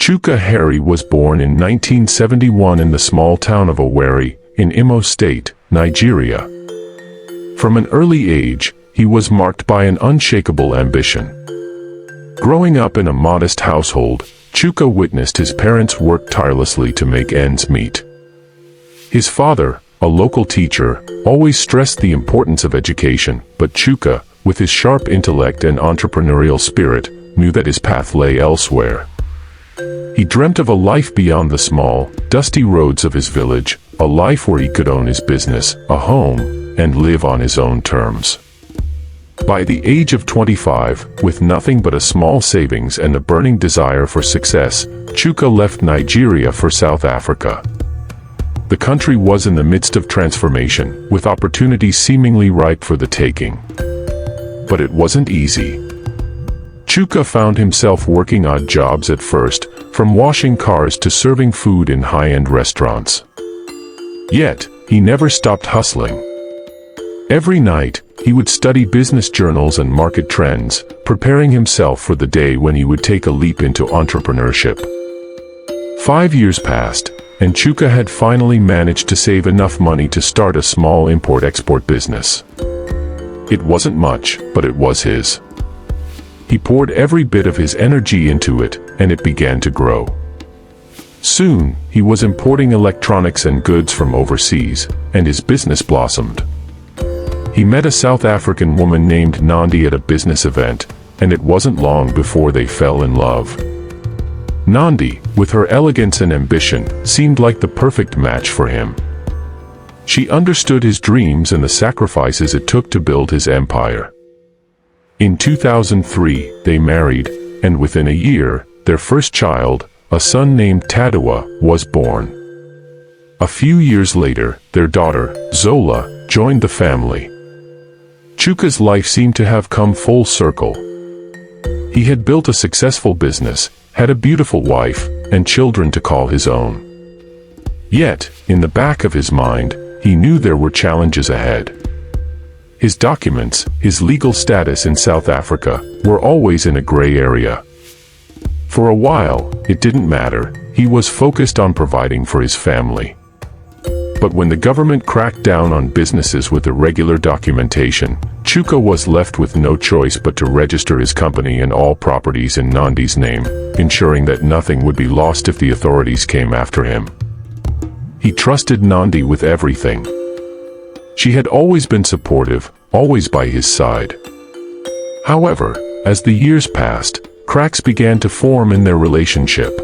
Chuka Harry was born in 1971 in the small town of Owerri, in Imo State, Nigeria. From an early age, he was marked by an unshakable ambition. Growing up in a modest household, Chuka witnessed his parents work tirelessly to make ends meet. His father, a local teacher, always stressed the importance of education, but Chuka, with his sharp intellect and entrepreneurial spirit, knew that his path lay elsewhere. He dreamt of a life beyond the small, dusty roads of his village, a life where he could own his business, a home, and live on his own terms. By the age of 25, with nothing but a small savings and a burning desire for success, Chuka left Nigeria for South Africa. The country was in the midst of transformation, with opportunities seemingly ripe for the taking. But it wasn't easy. Chuka found himself working odd jobs at first, from washing cars to serving food in high-end restaurants. Yet, he never stopped hustling. Every night, he would study business journals and market trends, preparing himself for the day when he would take a leap into entrepreneurship. 5 years passed, and Chuka had finally managed to save enough money to start a small import-export business. It wasn't much, but it was his. He poured every bit of his energy into it, and it began to grow. Soon, he was importing electronics and goods from overseas, and his business blossomed. He met a South African woman named Nandi at a business event, and it wasn't long before they fell in love. Nandi, with her elegance and ambition, seemed like the perfect match for him. She understood his dreams and the sacrifices it took to build his empire. In 2003, they married, and within a year, their first child, a son named Tadua, was born. A few years later, their daughter, Zola, joined the family. Chuka's life seemed to have come full circle. He had built a successful business, had a beautiful wife, and children to call his own. Yet, in the back of his mind, he knew there were challenges ahead. His documents, his legal status in South Africa, were always in a gray area. For a while, it didn't matter, he was focused on providing for his family. But when the government cracked down on businesses with irregular documentation, Chuka was left with no choice but to register his company and all properties in Nandi's name, ensuring that nothing would be lost if the authorities came after him. He trusted Nandi with everything. She had always been supportive, always by his side. However, as the years passed, cracks began to form in their relationship.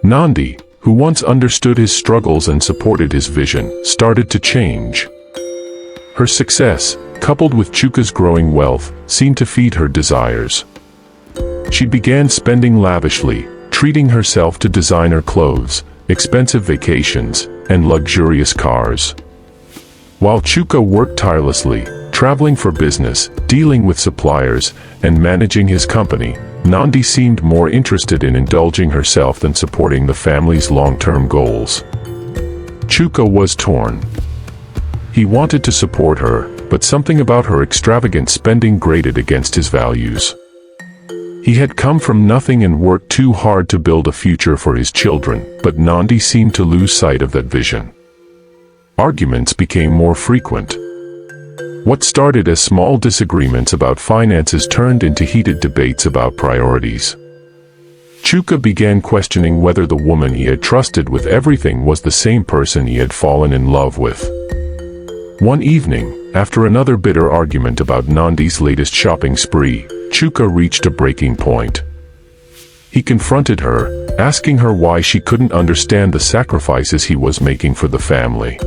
Nandi, who once understood his struggles and supported his vision, started to change. Her success, coupled with Chuka's growing wealth, seemed to feed her desires. She began spending lavishly, treating herself to designer clothes, expensive vacations, and luxurious cars. While Chuka worked tirelessly, traveling for business, dealing with suppliers, and managing his company, Nandi seemed more interested in indulging herself than supporting the family's long-term goals. Chuka was torn. He wanted to support her, but something about her extravagant spending grated against his values. He had come from nothing and worked too hard to build a future for his children, but Nandi seemed to lose sight of that vision. Arguments became more frequent. What started as small disagreements about finances turned into heated debates about priorities. Chuka began questioning whether the woman he had trusted with everything was the same person he had fallen in love with. One evening, after another bitter argument about Nandi's latest shopping spree, Chuka reached a breaking point. He confronted her, asking her why she couldn't understand the sacrifices he was making for the family.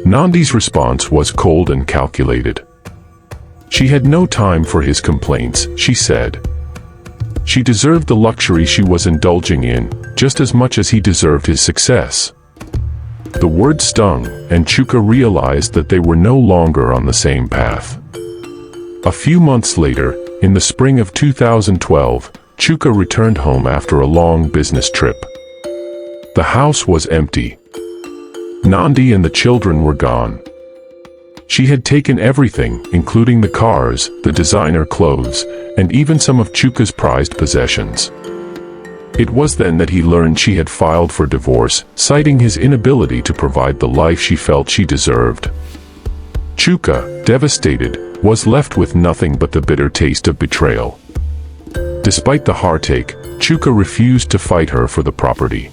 Nandi's response was cold and calculated. She had no time for his complaints, she said. She deserved the luxury she was indulging in, just as much as he deserved his success. The word stung, and Chuka realized that they were no longer on the same path. A few months later, in the spring of 2012, Chuka returned home after a long business trip. The house was empty. Nandi and the children were gone. She had taken everything, including the cars, the designer clothes, and even some of Chuka's prized possessions. It was then that he learned she had filed for divorce, citing his inability to provide the life she felt she deserved. Chuka, devastated, was left with nothing but the bitter taste of betrayal. Despite the heartache, Chuka refused to fight her for the property.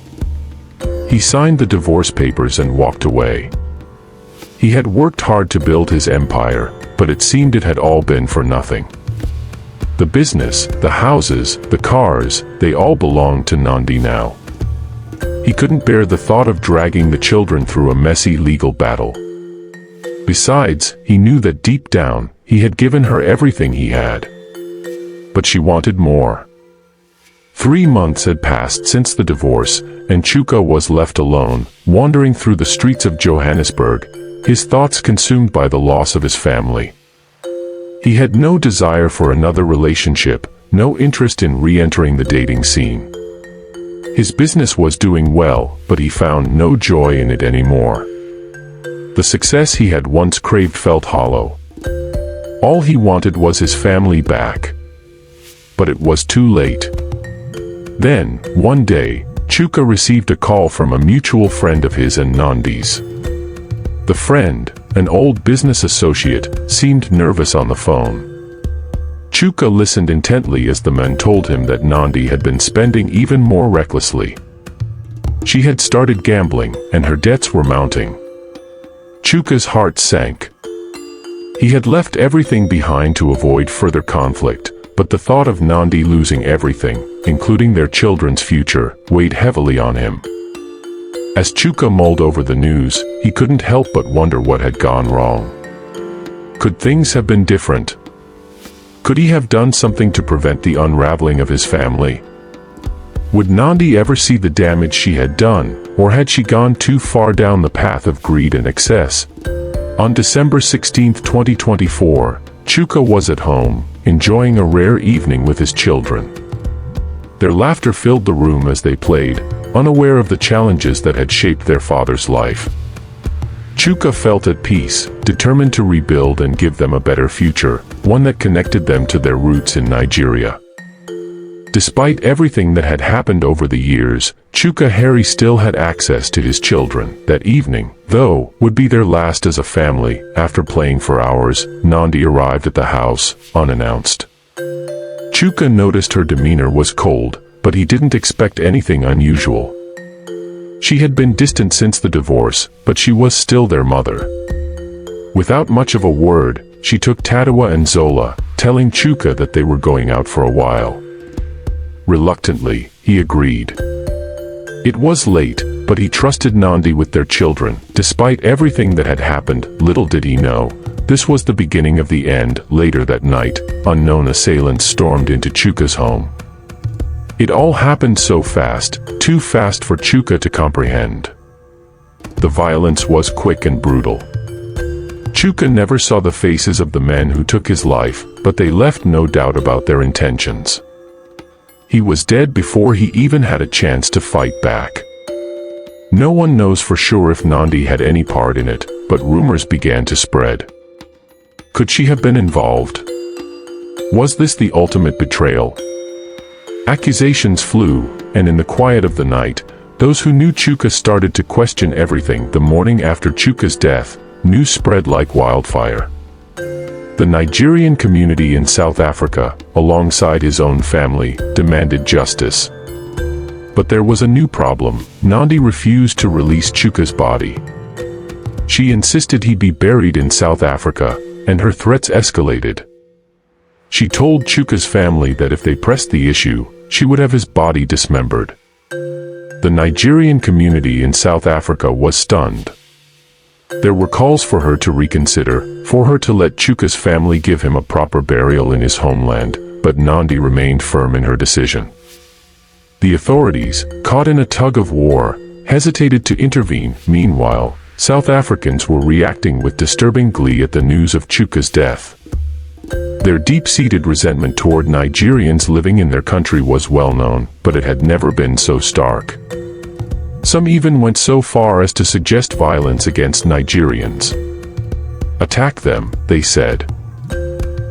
He signed the divorce papers and walked away. He had worked hard to build his empire, but it seemed it had all been for nothing. The business, the houses, the cars, they all belonged to Nandi now. He couldn't bear the thought of dragging the children through a messy legal battle. Besides, he knew that deep down, he had given her everything he had. But she wanted more. 3 months had passed since the divorce, and Chuka was left alone, wandering through the streets of Johannesburg, his thoughts consumed by the loss of his family. He had no desire for another relationship, no interest in re-entering the dating scene. His business was doing well, but he found no joy in it anymore. The success he had once craved felt hollow. All he wanted was his family back. But it was too late. Then, one day, Chuka received a call from a mutual friend of his and Nandi's. The friend, an old business associate, seemed nervous on the phone. Chuka listened intently as the man told him that Nandi had been spending even more recklessly. She had started gambling, and her debts were mounting. Chuka's heart sank. He had left everything behind to avoid further conflict, but the thought of Nandi losing everything, including their children's future, weighed heavily on him. As Chuka mulled over the news, he couldn't help but wonder what had gone wrong. Could things have been different? Could he have done something to prevent the unraveling of his family? Would Nandi ever see the damage she had done, or had she gone too far down the path of greed and excess? On December 16, 2024, Chuka was at home, enjoying a rare evening with his children. Their laughter filled the room as they played, unaware of the challenges that had shaped their father's life. Chuka felt at peace, determined to rebuild and give them a better future, one that connected them to their roots in Nigeria. Despite everything that had happened over the years, Chuka Harry still had access to his children. That evening, though, would be their last as a family. After playing for hours, Nandi arrived at the house, unannounced. Chuka noticed her demeanor was cold, but he didn't expect anything unusual. She had been distant since the divorce, but she was still their mother. Without much of a word, she took Tadewa and Zola, telling Chuka that they were going out for a while. Reluctantly, he agreed. It was late, but he trusted Nandi with their children. Despite everything that had happened, little did he know, this was the beginning of the end. Later that night, unknown assailants stormed into Chuka's home. It all happened so fast, too fast for Chuka to comprehend. The violence was quick and brutal. Chuka never saw the faces of the men who took his life, but they left no doubt about their intentions. He was dead before he even had a chance to fight back. No one knows for sure if Nandi had any part in it, but rumors began to spread. Could she have been involved? Was this the ultimate betrayal? Accusations flew, and in the quiet of the night, those who knew Chuka started to question everything. The morning after Chuka's death, news spread like wildfire. The Nigerian community in South Africa, alongside his own family, demanded justice. But there was a new problem. Nandi refused to release Chuka's body. She insisted he be buried in South Africa, and her threats escalated. She told Chuka's family that if they pressed the issue, she would have his body dismembered. The Nigerian community in South Africa was stunned. There were calls for her to reconsider, for her to let Chuka's family give him a proper burial in his homeland, but Nandi remained firm in her decision. The authorities, caught in a tug of war, hesitated to intervene. Meanwhile, South Africans were reacting with disturbing glee at the news of Chuka's death. Their deep-seated resentment toward Nigerians living in their country was well known, but it had never been so stark. Some even went so far as to suggest violence against Nigerians. Attack them, they said.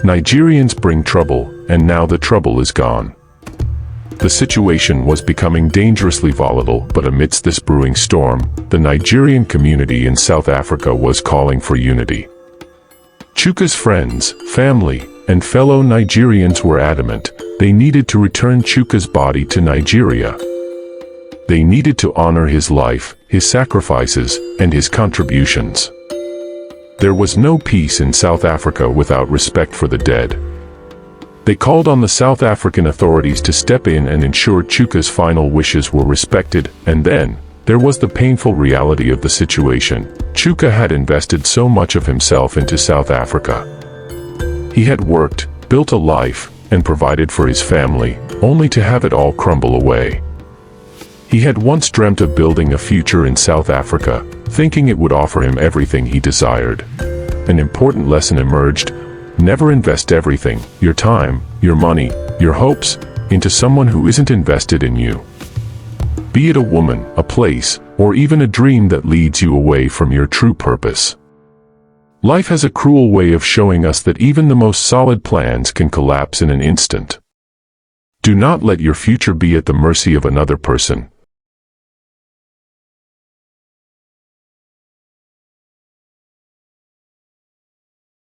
Nigerians bring trouble, and now the trouble is gone. The situation was becoming dangerously volatile, but amidst this brewing storm, the Nigerian community in South Africa was calling for unity. Chuka's friends, family, and fellow Nigerians were adamant they needed to return Chuka's body to Nigeria. They needed to honor his life, his sacrifices, and his contributions. There was no peace in South Africa without respect for the dead. They called on the South African authorities to step in and ensure Chuka's final wishes were respected, and then, there was the painful reality of the situation. Chuka had invested so much of himself into South Africa. He had worked, built a life, and provided for his family, only to have it all crumble away. He had once dreamt of building a future in South Africa, thinking it would offer him everything he desired. An important lesson emerged: never invest everything, your time, your money, your hopes, into someone who isn't invested in you. Be it a woman, a place, or even a dream that leads you away from your true purpose. Life has a cruel way of showing us that even the most solid plans can collapse in an instant. Do not let your future be at the mercy of another person,